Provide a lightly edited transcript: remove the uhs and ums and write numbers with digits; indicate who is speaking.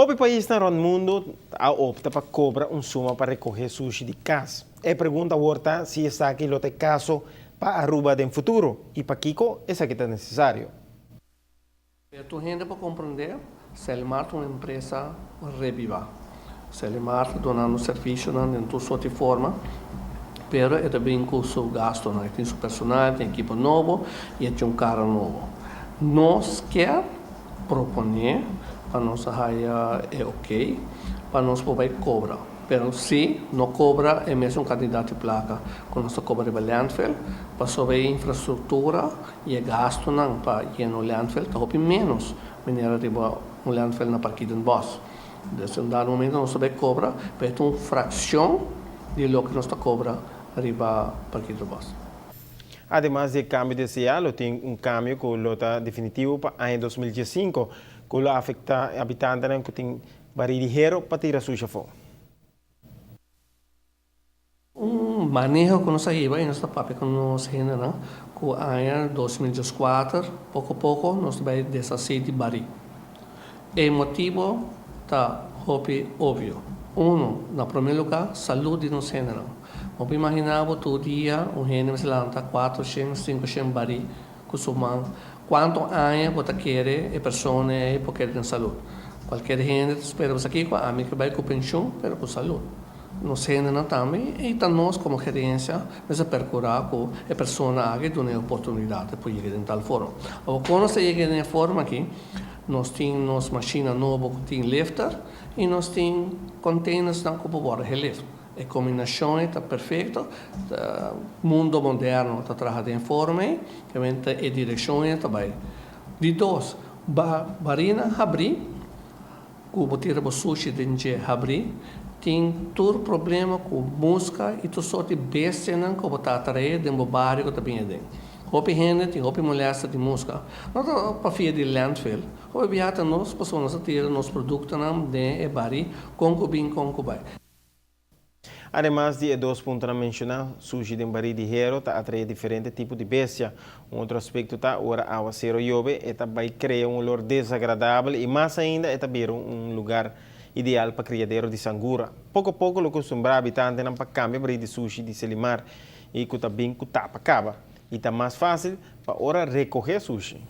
Speaker 1: Houve país no mundo a opta para cobrar suma para recolher sushi de casa. A pergunta agora se está aqui no caso para Aruba no futuro e para Kiko essa que está necessário.
Speaker 2: Tu gente para compreender, Selimar é uma empresa reviva. Selimar donando serviço em toda sua forma, pero é também com seu gasto, tem seu personal, tem equipe novo e tem carro novo. Nós quer proponer para nós é ok, para nós poder cobrar. Pero se não cobra, é mesmo um candidato de placa, quando nós cobra de landfill, para sobre infraestrutura e gasto para ir no landfill, está menos mineira de um landfill na partida em Bos. Nesse dado momento, nós cobra, mas é uma fração de lo que nós cobra arriba partida de Bos.
Speaker 1: Además de cambio de cielo, tem cambio que lota definitivo para ano 2015, que afeta habitantes que tem baril ligero para tirar suja fora.
Speaker 2: Manejo que nós iba e nós papel que nós genera com a ano 2014, pouco a pouco nós vai desfazer de baril. O motivo está óbvio. Na primeiro lugar, saúde nos genera. Eu imaginava todo dia gente se levanta 400, 500 baril que sumam. Quanto anos você quer a pessoa porque tem saúde? Qualquer gente espera você aqui com a amiga que vai com pensão, mas com saúde. Nos genera também e nós como gerência nós procurar que a pessoa haja uma oportunidade para chegar em tal forma. Quando você chega em forma aqui, nós temos máquina nova que tem lifter e nós temos containers que podem ser lift. A combinação está perfeita, o mundo moderno está trabalhando em forma e a direção também. De dois, barina abrir, que tira o sushi de abrir, tem todo problema com música e tudo sorte de bestia que você atrai dentro do bairro que também é dentro. Hope gente, hope mulher de música. Não para fia de landfill. Hope viata nós pessoas tirar nos produtos de bari com bem.
Speaker 1: Además de dois pontos a mencionar, sushi de baril ligero está atrai diferentes tipos de bestia. Outro aspecto está agora a aguacero chove, eta vai criar olor desagradável e mais ainda eta vir lugar ideal para criadero de sangura. Pouco a pouco, o costumbrar habitante não para cambiar de sushi de Selimar e que também que tapa acaba. E está mais fácil para ora recolher sushi.